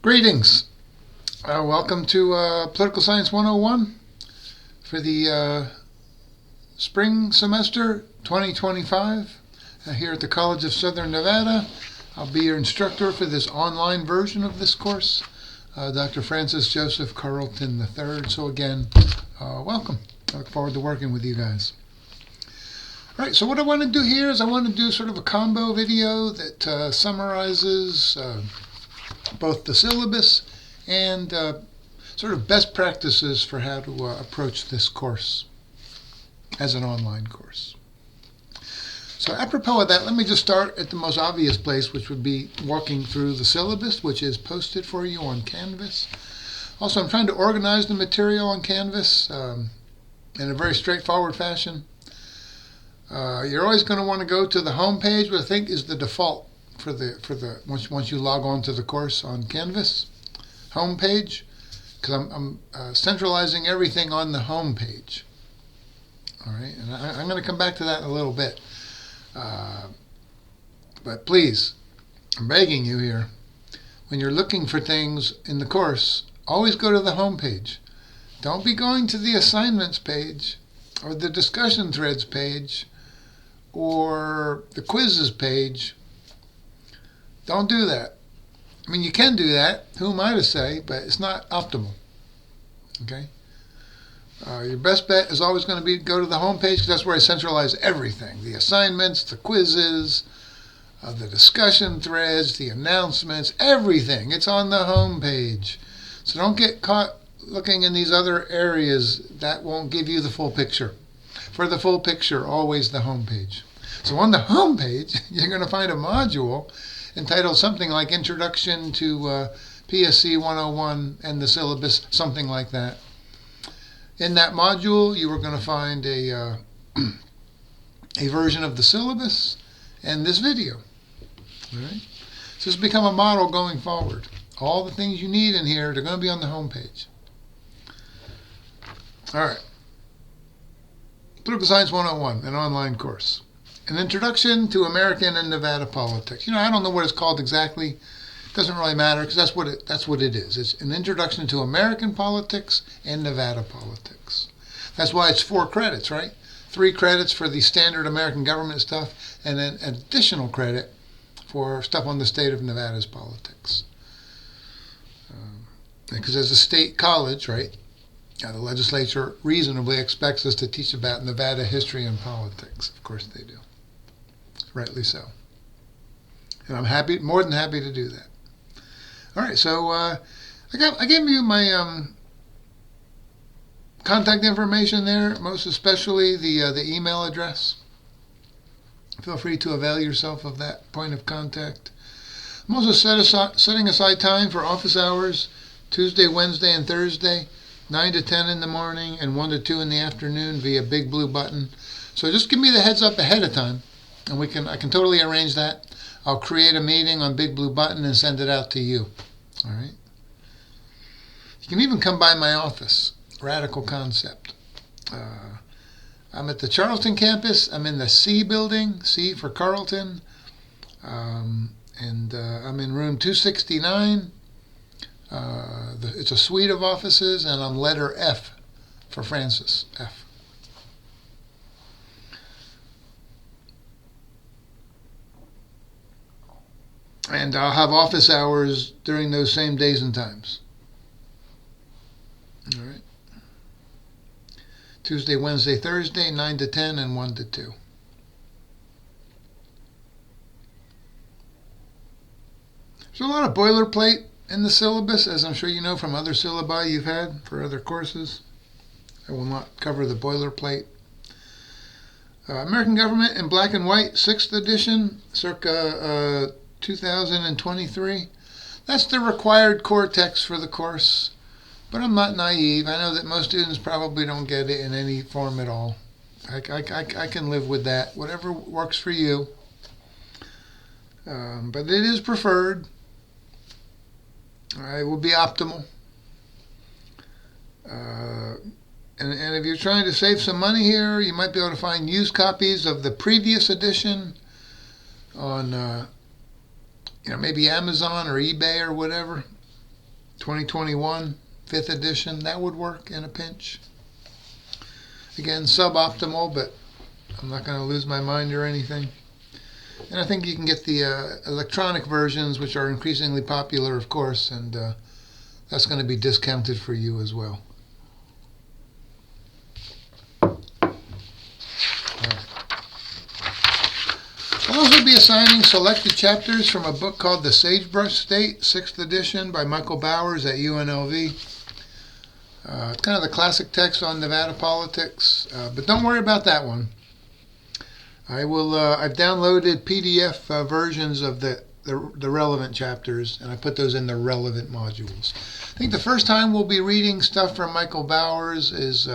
Greetings. Welcome to Political Science 101 for the spring semester 2025 here at the College of Southern Nevada. I'll be your instructor for this online version of this course, Dr. Francis Joseph Carlton III. So again, welcome. I look forward to working with you guys. All right, so what I want to do here is I want to do sort of a combo video that summarizes both the syllabus and sort of best practices for how to approach this course as an online course. So apropos of that, let me just start at the most obvious place, which would be walking through the syllabus, which is posted for you on Canvas. Also, I'm trying to organize the material on Canvas in a very straightforward fashion. You're always going to want to go to the home page, which I think is the default for the once you log on to the course on Canvas home page, because I'm centralizing everything on the home page. All right, and I'm going to come back to that in a little bit. But please, I'm begging you here, when you're looking for things in the course, always go to the home page. Don't be going to the assignments page or the discussion threads page or the quizzes page. Don't do that. I mean, you can do that. Who am I to say? But it's not optimal. Okay? Your best bet is always going to be go to the home page, because that's where I centralize everything. The assignments, the quizzes, the discussion threads, the announcements, everything. It's on the home page. So don't get caught looking in these other areas. That won't give you the full picture. For the full picture, always the home page. So on the home page, you're going to find a module entitled something like Introduction to PSC 101 and the syllabus, something like that. In that module, you are going to find a version of the syllabus and this video. All right? So this has become a model going forward. All the things you need in here, they're going to be on the home page. All right. Political Science 101, an online course. An Introduction to American and Nevada Politics. I don't know what it's called exactly. It doesn't really matter, because that's what it is. It's an introduction to American politics and Nevada politics. That's why it's 4 credits, right? 3 credits for the standard American government stuff, and then an additional credit for stuff on the state of Nevada's politics. Because as a state college, right, the legislature reasonably expects us to teach about Nevada history and politics. Of course they do. Rightly so. And I'm more than happy to do that. All right, so I gave you my contact information there, most especially the email address. Feel free to avail yourself of that point of contact. I'm also setting aside time for office hours, Tuesday, Wednesday, and Thursday, 9 to 10 in the morning and 1 to 2 in the afternoon via Big Blue Button. So just give me the heads up ahead of time, and I can totally arrange that. I'll create a meeting on Big Blue Button and send it out to you. All right. You can even come by my office. Radical concept. I'm at the Charleston campus. I'm in the C building, C for Carlton, and I'm in room 269. It's a suite of offices, and I'm letter F for Francis. F. And I'll have office hours during those same days and times. All right. Tuesday, Wednesday, Thursday, 9 to 10 and 1 to 2. There's a lot of boilerplate in the syllabus, as I'm sure you know from other syllabi you've had for other courses. I will not cover the boilerplate. American Government in Black and White, 6th edition, circa 2023. That's the required core text for the course, but I'm not naive. I know that most students probably don't get it in any form at all. I can live with that, whatever works for you. But it is preferred. It will be optimal. And if you're trying to save some money here, you might be able to find used copies of the previous edition on maybe Amazon or eBay or whatever. 2021, 5th edition. That would work in a pinch. Again, suboptimal, but I'm not going to lose my mind or anything. And I think you can get the electronic versions, which are increasingly popular, of course, and that's going to be discounted for you as well. I'll also be assigning selected chapters from a book called The Sagebrush State, 6th edition by Michael Bowers at UNLV. It's kind of the classic text on Nevada politics, but don't worry about that one. I've downloaded PDF versions of the relevant chapters, and I put those in the relevant modules. I think the first time we'll be reading stuff from Michael Bowers is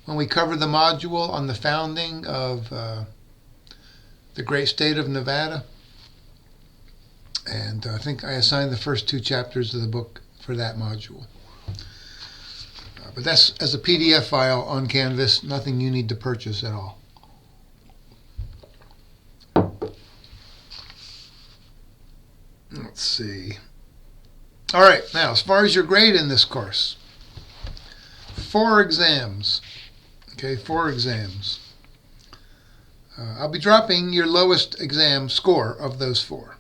when we cover the module on the founding of the great state of Nevada. And I think I assigned the first 2 chapters of the book for that module. But that's as a PDF file on Canvas, nothing you need to purchase at all. Let's see. All right, now as far as your grade in this course, 4 exams. Okay, 4 exams. I'll be dropping your lowest exam score of those 4.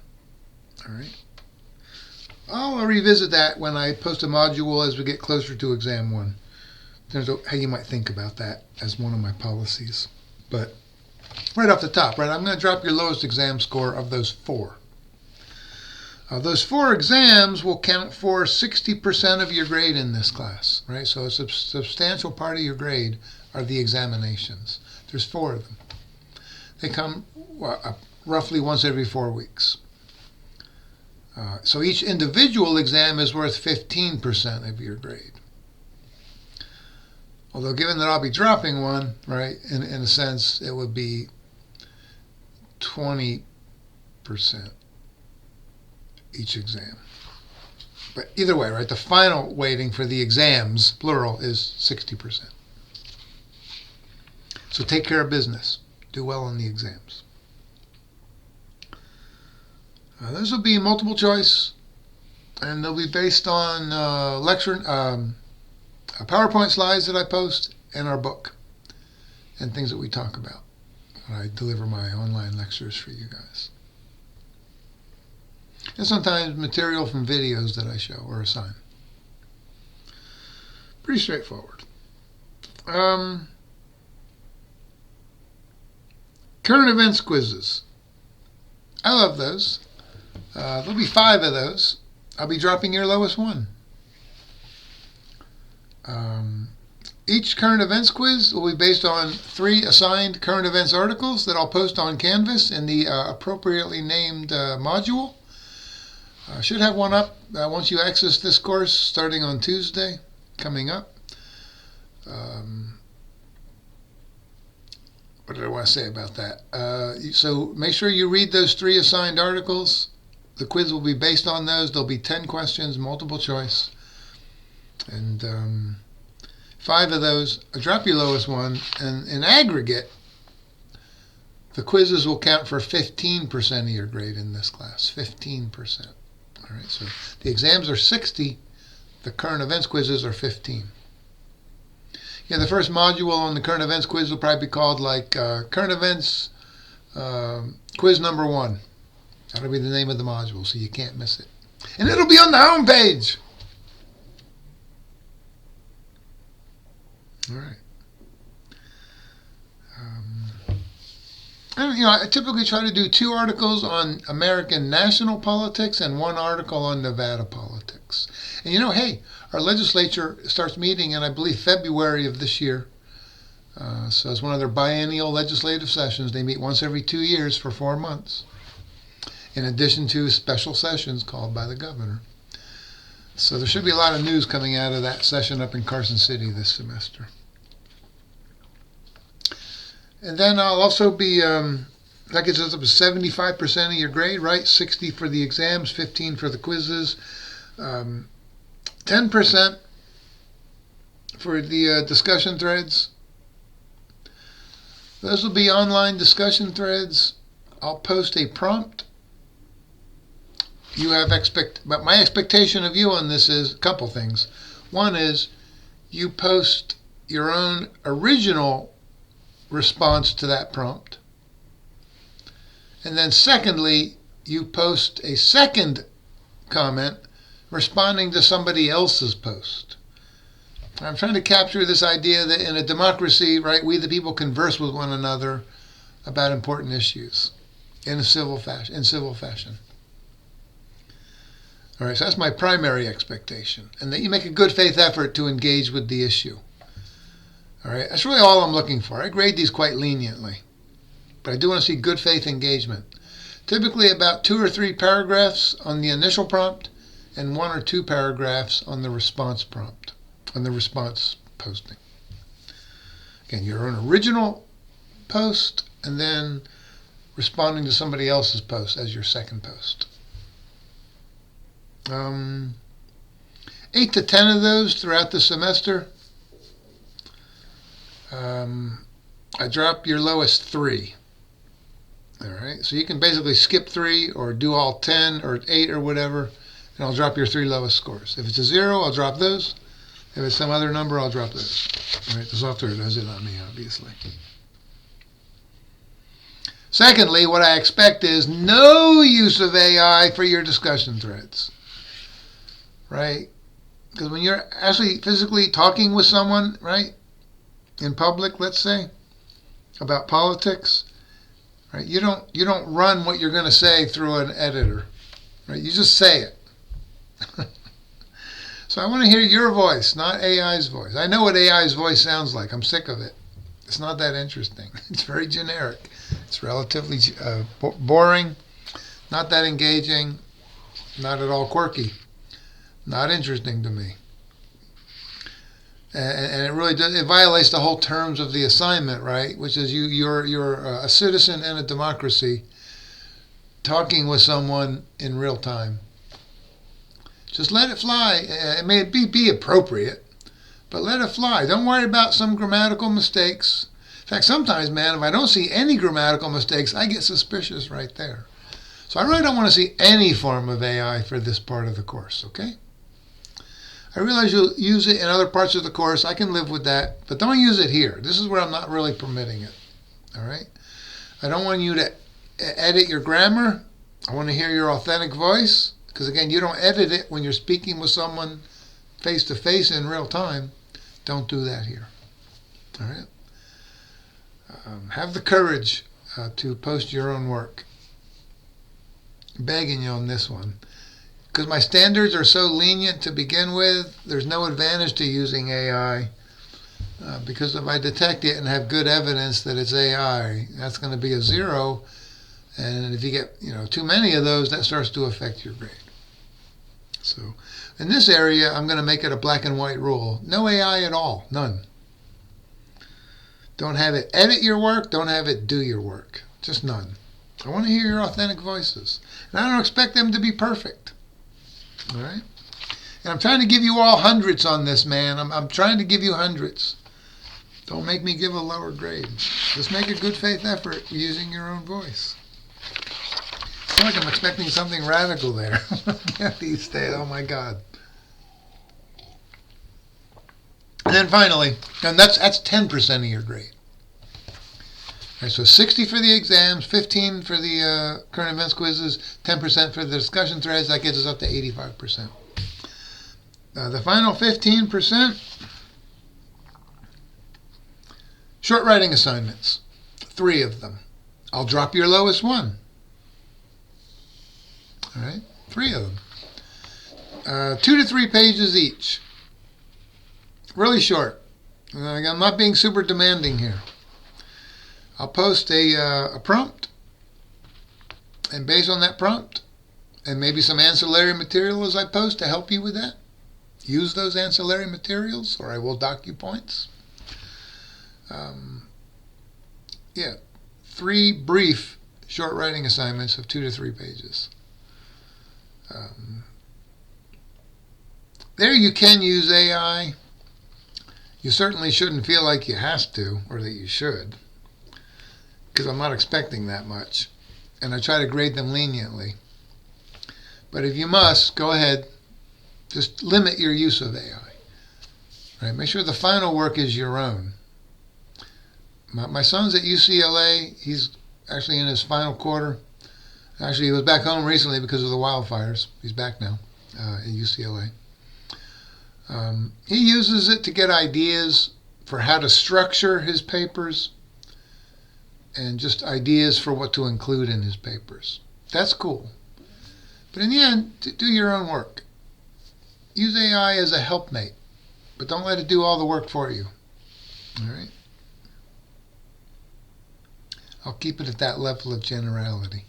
All right. I'll revisit that when I post a module as we get closer to exam 1. There's how you might think about that as one of my policies. But right off the top, right, I'm going to drop your lowest exam score of those 4. Those 4 exams will count for 60% of your grade in this class, right? So a substantial part of your grade are the examinations. There's 4 of them. They come roughly once every 4 weeks. So each individual exam is worth 15% of your grade. Although given that I'll be dropping one, right, in a sense, it would be 20% each exam. But either way, right, the final weighting for the exams, plural, is 60%. So take care of business. Do well on the exams. Those will be multiple choice, and they'll be based on PowerPoint slides that I post and our book and things that we talk about when I deliver my online lectures for you guys. And sometimes material from videos that I show or assign. Pretty straightforward. Current events quizzes. I love those. There'll be 5 of those. I'll be dropping your lowest one. Each current events quiz will be based on 3 assigned current events articles that I'll post on Canvas in the appropriately named module. I should have one up once you access this course starting on Tuesday, coming up. What did I want to say about that? So make sure you read those 3 assigned articles. The quiz will be based on those. There'll be 10 questions, multiple choice. And 5 of those, drop your lowest one. And in aggregate, the quizzes will count for 15% of your grade in this class. 15%. All right, so the exams are 60. The current events quizzes are 15. Yeah, the first module on the current events quiz will probably be called like current events quiz number 1. That'll be the name of the module, so you can't miss it. And it'll be on the home page. All right. And, I typically try to do 2 articles on American national politics and 1 article on Nevada politics. And hey, our legislature starts meeting in, I believe, February of this year. So it's one of their biennial legislative sessions. They meet once every 2 years for 4 months, in addition to special sessions called by the governor. So there should be a lot of news coming out of that session up in Carson City this semester. And then I'll also be, that gets us up to 75% of your grade, right? 60 for the exams, 15 for the quizzes, 10% for the discussion threads. Those will be online discussion threads. I'll post a prompt you have but my expectation of you on this is a couple things. One is you post your own original response to that prompt. And then secondly, you post a second comment responding to somebody else's post. I'm trying to capture this idea that in a democracy, right, we the people converse with one another about important issues in a civil fashion. All right, so that's my primary expectation, and that you make a good faith effort to engage with the issue. All right, that's really all I'm looking for. I grade these quite leniently, but I do want to see good faith engagement. Typically about 2 or 3 paragraphs on the initial prompt and 1 or 2 paragraphs on the response prompt, on the response posting. Again, your own original post and then responding to somebody else's post as your second post. 8 to 10 of those throughout the semester. I drop your lowest 3. All right, so you can basically skip 3 or do all 10 or 8 or whatever, and I'll drop your 3 lowest scores. If it's a 0, I'll drop those. If it's some other number, I'll drop those. All right, the software does it on me, obviously. Secondly, what I expect is no use of AI for your discussion threads. Right? Because when you're actually physically talking with someone, right, in public, let's say, about politics, right, you don't run what you're going to say through an editor, right? You just say it. So I want to hear your voice, not AI's voice. I know what AI's voice sounds like. I'm sick of it. It's not that interesting. It's very generic. It's relatively boring, not that engaging, not at all quirky. Not interesting to me. And it really does, it violates the whole terms of the assignment, right? Which is you're a citizen in a democracy talking with someone in real time. Just let it fly. It may be appropriate, but let it fly. Don't worry about some grammatical mistakes. In fact, sometimes, man, if I don't see any grammatical mistakes, I get suspicious right there. So I really don't want to see any form of AI for this part of the course, okay? I realize you'll use it in other parts of the course. I can live with that, but don't use it here. This is where I'm not really permitting it, all right? I don't want you to edit your grammar. I want to hear your authentic voice, because, again, you don't edit it when you're speaking with someone face-to-face in real time. Don't do that here, all right? Have the courage to post your own work. I'm begging you on this one. Because my standards are so lenient to begin with, there's no advantage to using AI. Because if I detect it and have good evidence that it's AI, that's going to be a 0. And if you get too many of those, that starts to affect your grade. So in this area, I'm going to make it a black and white rule. No AI at all. None. Don't have it edit your work. Don't have it do your work. Just none. I want to hear your authentic voices. And I don't expect them to be perfect. All right? And I'm trying to give you all hundreds on this, man. I'm trying to give you hundreds. Don't make me give a lower grade. Just make a good faith effort using your own voice. I feel like I'm expecting something radical there. These days, oh my God. And then finally, and that's 10% of your grade. All right, so 60 for the exams, 15 for the current events quizzes, 10% for the discussion threads. That gets us up to 85%. The final 15%, short writing assignments, 3 of them. I'll drop your lowest one. All right, 3 of them. 2 to 3 pages each. Really short. I'm not being super demanding here. I'll post a prompt, and based on that prompt, and maybe some ancillary material as I post to help you with that, use those ancillary materials, or I will dock you points. 3 brief short writing assignments of 2 to 3 pages. There you can use AI. You certainly shouldn't feel like you have to, or that you should, because I'm not expecting that much, and I try to grade them leniently. But if you must, go ahead. Just limit your use of AI. Right? Make sure the final work is your own. My son's at UCLA. He's actually in his final quarter. Actually, he was back home recently because of the wildfires. He's back now at UCLA. He uses it to get ideas for how to structure his papers and just ideas for what to include in his papers. That's cool. But in the end, do your own work. Use AI as a helpmate, but don't let it do all the work for you. All right? I'll keep it at that level of generality.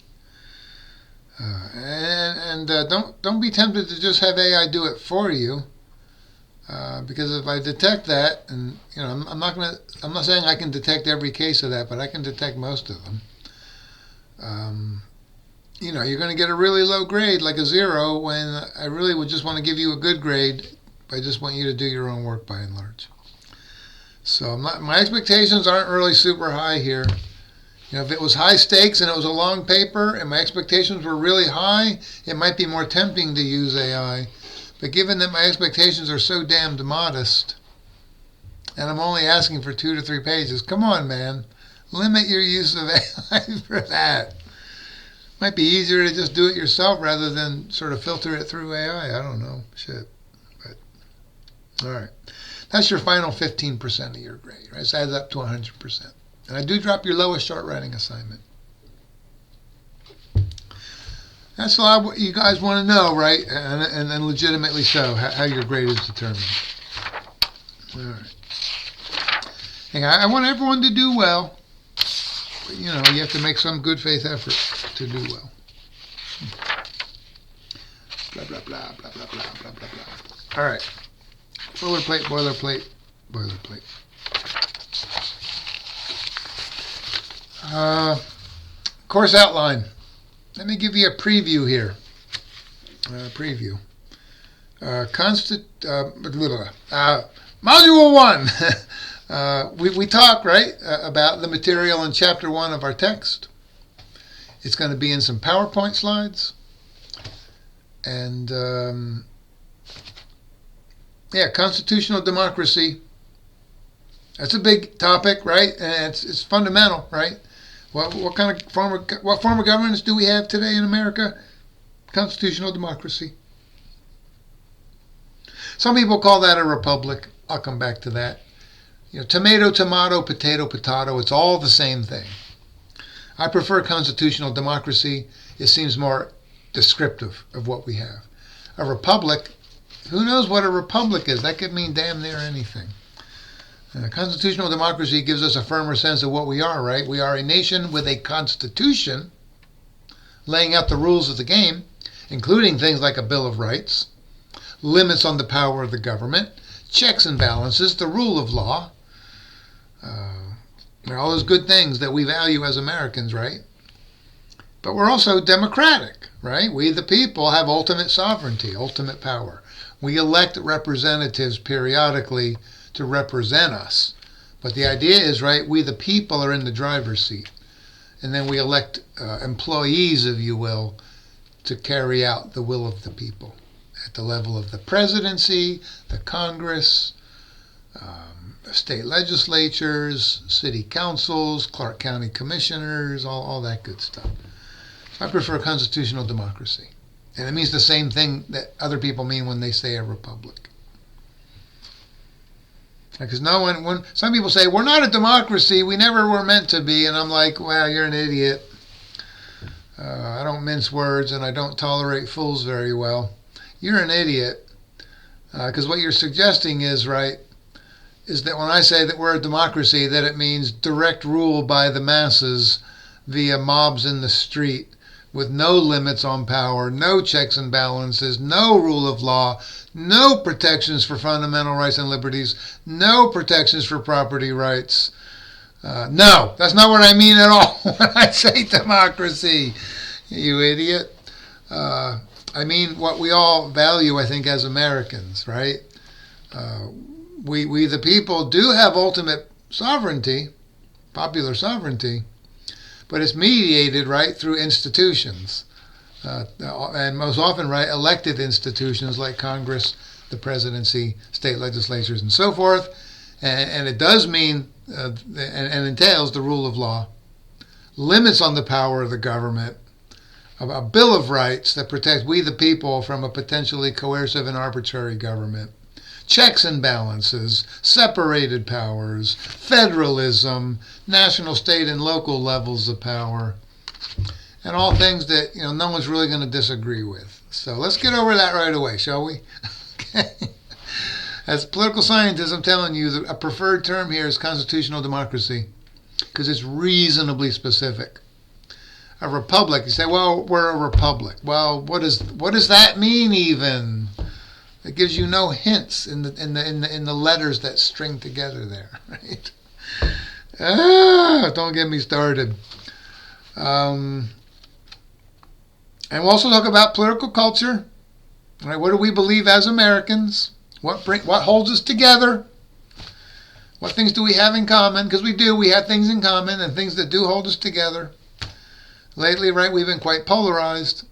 Don't be tempted to just have AI do it for you, because if I detect that, and I'm not saying I can detect every case of that, but I can detect most of them. You're going to get a really low grade, like a 0, when I really would just want to give you a good grade. I just want you to do your own work by and large. So my expectations aren't really super high here. If it was high stakes and it was a long paper and my expectations were really high, it might be more tempting to use AI. But given that my expectations are so damned modest, and I'm only asking for 2 to 3 pages, come on, man. Limit your use of AI for that. Might be easier to just do it yourself rather than sort of filter it through AI. I don't know. Shit. But, all right. That's your final 15% of your grade, right? So it adds up to 100%. And I do drop your lowest short writing assignment. That's a lot what you guys want to know, right? And legitimately so, how your grade is determined. All right. Hey, I want everyone to do well. But, you have to make some good faith effort to do well. Blah, blah, blah, blah, blah, blah, blah, blah, blah. All right. Boilerplate, boilerplate, boilerplate. Course outline. Let me give you a preview here. Module 1. We talked, right, about the material in Chapter 1 of our text. It's going to be in some PowerPoint slides. And, constitutional democracy. That's a big topic, right? And it's fundamental, right? What kind of form of governance do we have today in America? Constitutional democracy. Some people call that a republic. I'll come back to that. Tomato, tomato, potato, potato. It's all the same thing. I prefer constitutional democracy. It seems more descriptive of what we have. A republic, who knows what a republic is? That could mean damn near anything. Constitutional democracy gives us a firmer sense of what we are, right? We are a nation with a constitution laying out the rules of the game, including things like a Bill of Rights, limits on the power of the government, checks and balances, the rule of law, all those good things that we value as Americans, right? But we're also democratic, right? We, the people, have ultimate sovereignty, ultimate power. We elect representatives periodically to represent us. But the idea is, right, we the people are in the driver's seat. And then we elect employees, if you will, to carry out the will of the people at the level of the presidency, the Congress, state legislatures, city councils, Clark County commissioners, all that good stuff. I prefer constitutional democracy. And it means the same thing that other people mean when they say a republic. Because when some people say, we're not a democracy, we never were meant to be, and I'm like, well, you're an idiot. I don't mince words, and I don't tolerate fools very well. You're an idiot. Because what you're suggesting is, right, is that when I say that we're a democracy, that it means direct rule by the masses via mobs in the street, with no limits on power, no checks and balances, no rule of law, no protections for fundamental rights and liberties, no protections for property rights. No, that's not what I mean at all when I say democracy, you idiot. I mean what we all value, I think, as Americans, right? We the people do have ultimate sovereignty, popular sovereignty, but it's mediated, right, through institutions. and most often, right, elected institutions like Congress, the presidency, state legislatures, and so forth. And it does mean and entails the rule of law, limits on the power of the government, a Bill of Rights that protects we the people from a potentially coercive and arbitrary government, checks and balances, separated powers, federalism, national, state, and local levels of power, and all things that no one's really going to disagree with. So let's get over that right away, shall we? Okay. As a political scientist, I'm telling you that a preferred term here is constitutional democracy because it's reasonably specific. A republic, you say, well, we're a republic. Well, what does that mean even? It gives you no hints in the letters that string together there, right? Don't get me started. And we'll also talk about political culture. Right? What do we believe as Americans? What holds us together? What things do we have in common? Because we have things in common and things that do hold us together. Lately, right, we've been quite polarized.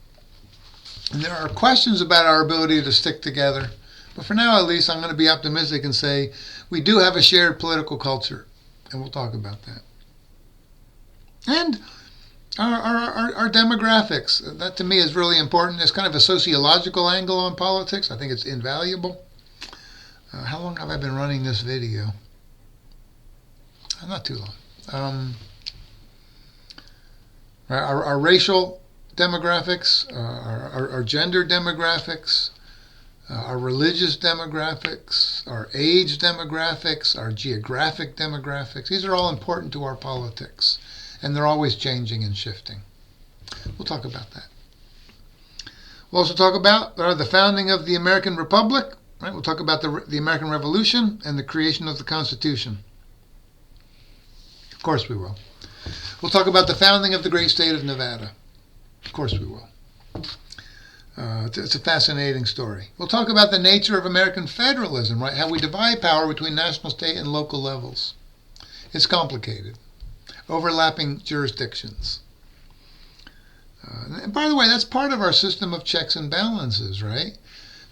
And there are questions about our ability to stick together. But for now, at least, I'm going to be optimistic and say we do have a shared political culture. And we'll talk about that. And our demographics. That, to me, is really important. It's kind of a sociological angle on politics. I think it's invaluable. How long have I been running this video? Not too long. Our racial demographics, our gender demographics, our religious demographics, our age demographics, our geographic demographics. These are all important to our politics, and they're always changing and shifting. We'll talk about that. We'll also talk about the founding of the American Republic. Right? We'll talk about the American Revolution and the creation of the Constitution. Of course we will. We'll talk about the founding of the great state of Nevada. Of course we will. It's a fascinating story. We'll talk about the nature of American federalism, right? How we divide power between national, state, and local levels. It's complicated. Overlapping jurisdictions. And by the way, that's part of our system of checks and balances, right?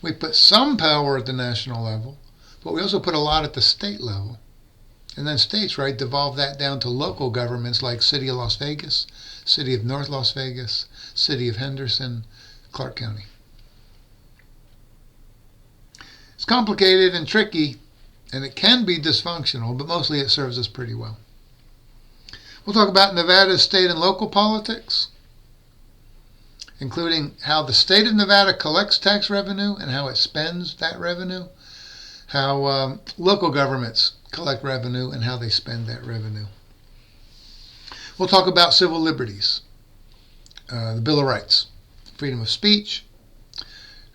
We put some power at the national level, but we also put a lot at the state level. And then states, right, devolve that down to local governments like City of Las Vegas, City of North Las Vegas, City of Henderson, Clark County. It's complicated and tricky, and it can be dysfunctional, but mostly it serves us pretty well. We'll talk about Nevada's state and local politics, including how the state of Nevada collects tax revenue and how it spends that revenue, how local governments collect revenue and how they spend that revenue. We'll talk about civil liberties, the Bill of Rights, freedom of speech,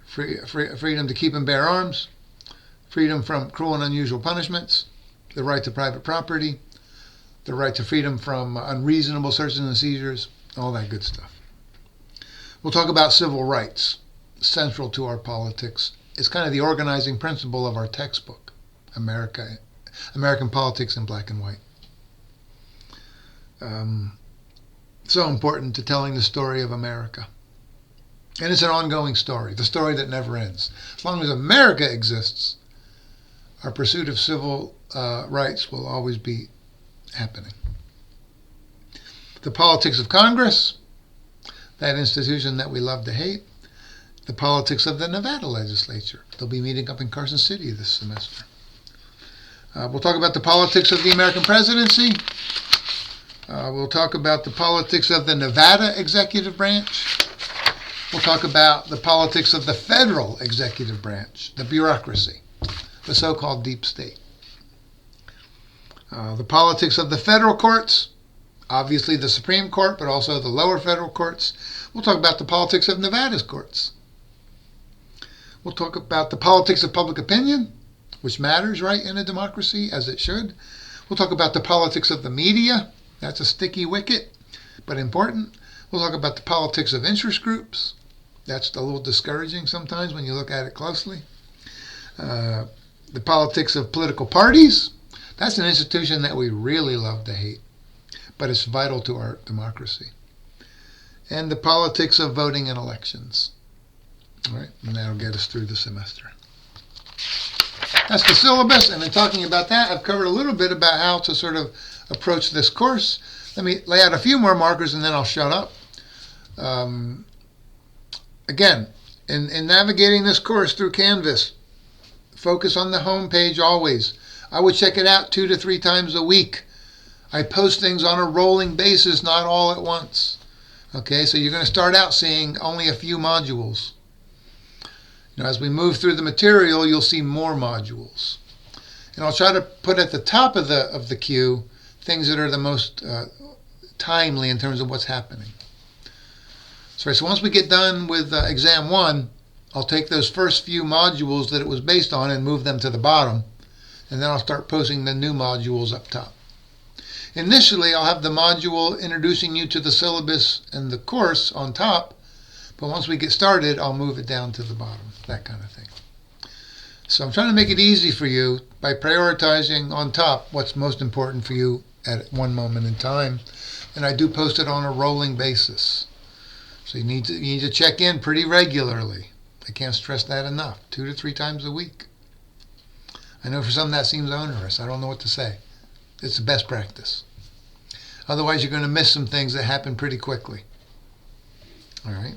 freedom to keep and bear arms, freedom from cruel and unusual punishments, the right to private property, the right to freedom from unreasonable searches and seizures, all that good stuff. We'll talk about civil rights, central to our politics. It's kind of the organizing principle of our textbook, American Politics in Black and White. So important to telling the story of America. And it's an ongoing story, the story that never ends. As long as America exists, our pursuit of civil rights will always be happening. The politics of Congress, that institution that we love to hate. The politics of the Nevada legislature. They'll be meeting up in Carson City this semester. We'll talk about the politics of the American presidency. We'll talk about the politics of the Nevada executive branch. We'll talk about the politics of the federal executive branch, the bureaucracy, the so-called deep state. The politics of the federal courts, obviously the Supreme Court, but also the lower federal courts. We'll talk about the politics of Nevada's courts. We'll talk about the politics of public opinion, which matters, right, in a democracy, as it should. We'll talk about the politics of the media. That's a sticky wicket, but important. We'll talk about the politics of interest groups. That's a little discouraging sometimes when you look at it closely. The politics of political parties. That's an institution that we really love to hate, but it's vital to our democracy. and the politics of voting in elections. All right, and that'll get us through the semester. That's the syllabus, and in talking about that, I've covered a little bit about how to sort of approach this course. Let me lay out a few more markers, and then I'll shut up. Again, in navigating this course through Canvas, focus on the home page always. I would check it out 2 to 3 times a week. I post things on a rolling basis, not all at once. Okay, so you're going to start out seeing only a few modules. As we move through the material, you'll see more modules. And I'll try to put at the top of the queue things that are the most timely in terms of what's happening. So once we get done with Exam 1, I'll take those first few modules that it was based on and move them to the bottom. And then I'll start posting the new modules up top. Initially, I'll have the module introducing you to the syllabus and the course on top. But once we get started, I'll move it down to the bottom, that kind of thing. So I'm trying to make it easy for you by prioritizing on top what's most important for you at one moment in time. And I do post it on a rolling basis. So you need to check in pretty regularly. I can't stress that enough. 2 to 3 times a week. I know for some that seems onerous. I don't know what to say. It's the best practice. Otherwise, you're going to miss some things that happen pretty quickly. All right.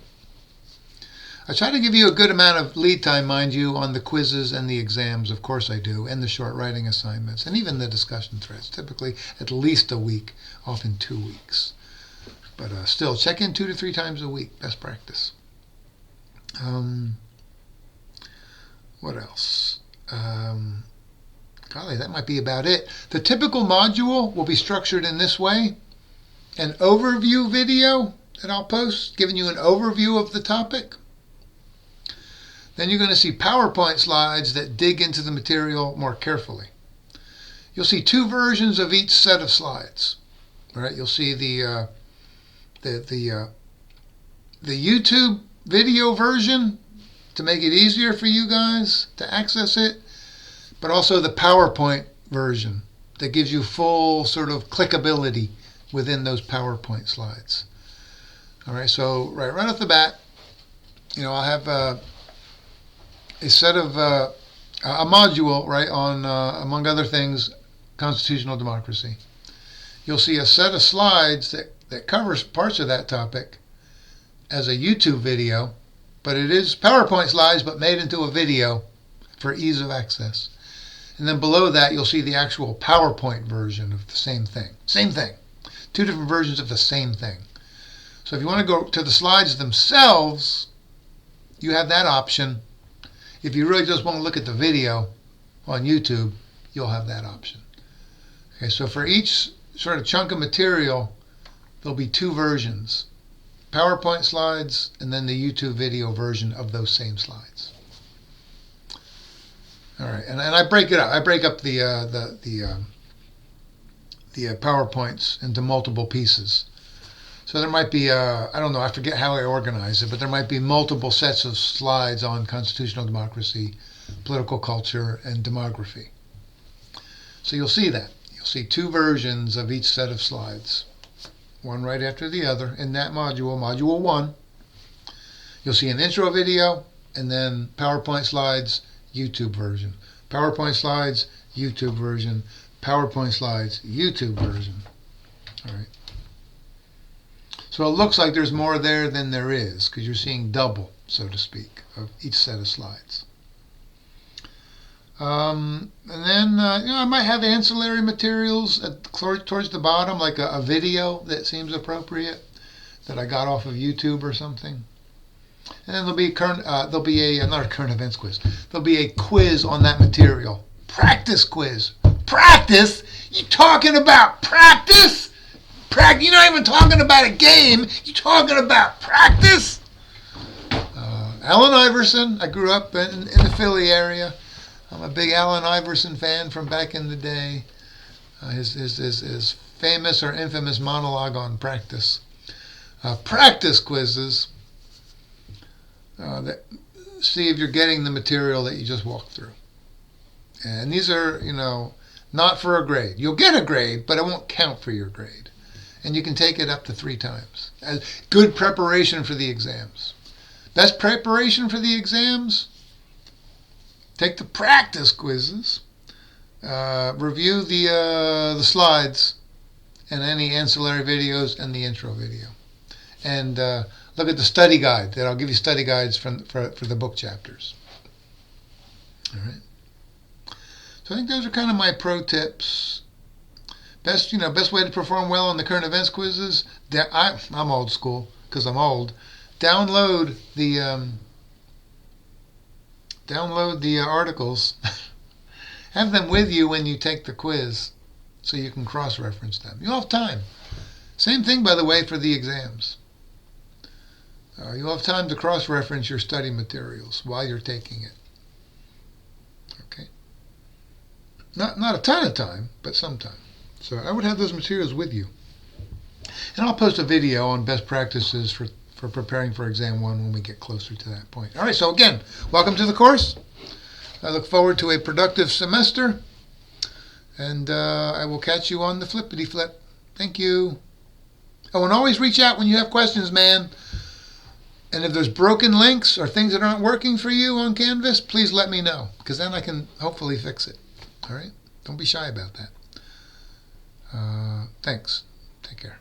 I try to give you a good amount of lead time, mind you, on the quizzes and the exams. Of course I do, and the short writing assignments, and even the discussion threads. Typically at least a week, often 2 weeks. But still, check in 2 to 3 times a week. Best practice. What else? Golly, that might be about it. The typical module will be structured in this way. An overview video that I'll post, giving you an overview of the topic. Then you're going to see PowerPoint slides that dig into the material more carefully. You'll see 2 versions of each set of slides. All right, you'll see the YouTube video version to make it easier for you guys to access it, but also the PowerPoint version that gives you full sort of clickability within those PowerPoint slides. All right, so right off the bat, I'll have a set of a module, right, on among other things, constitutional democracy. You'll see a set of slides that covers parts of that topic as a YouTube video, but it is PowerPoint slides but made into a video for ease of access. And then below that, you'll see the actual PowerPoint version of the same thing. Same thing. 2 different versions of the same thing. So if you want to go to the slides themselves, you have that option. If you really just want to look at the video on YouTube, you'll have that option. Okay, so for each sort of chunk of material, there'll be 2 versions. PowerPoint slides and then the YouTube video version of those same slides. All right, and I break it up. I break up the PowerPoints into multiple pieces. So there might be, I don't know, I forget how I organize it, but there might be multiple sets of slides on constitutional democracy, political culture, and demography. So you'll see that. You'll see 2 versions of each set of slides, one right after the other in that module, Module 1. You'll see an intro video, and then PowerPoint slides, YouTube version. PowerPoint slides, YouTube version. PowerPoint slides, YouTube version. All right. So it looks like there's more there than there is, because you're seeing double, so to speak, of each set of slides. And then, I might have ancillary materials towards the bottom, like a video that seems appropriate, that I got off of YouTube or something. And then there'll be not a current events quiz. There'll be a quiz on that material. Practice quiz. Practice? You talking about practice? You're not even talking about a game. You're talking about practice? Allen Iverson. I grew up in the Philly area. I'm a big Allen Iverson fan from back in the day. His famous or infamous monologue on practice. Practice quizzes. That see if you're getting the material that you just walked through. And these are, not for a grade. You'll get a grade, but it won't count for your grade. and you can take it up to 3 times. As good preparation for the exams. Best preparation for the exams? Take the practice quizzes, review the slides and any ancillary videos and the intro video, and look at the study guide. That I'll give you study guides for the book chapters. All right. So I think those are kind of my pro tips. Best way to perform well on the current events quizzes. I'm old school because I'm old. Download the articles. Have them with you when you take the quiz, so you can cross-reference them. You'll have time. Same thing, by the way, for the exams. You'll have time to cross-reference your study materials while you're taking it. Okay. Not a ton of time, but some time. So I would have those materials with you. And I'll post a video on best practices for preparing for exam 1 when we get closer to that point. All right, so again, welcome to the course. I look forward to a productive semester, and I will catch you on the flippity flip. Thank you. Oh, and always reach out when you have questions, man. And if there's broken links or things that aren't working for you on Canvas, please let me know, because then I can hopefully fix it. All right? Don't be shy about that. Thanks. Take care.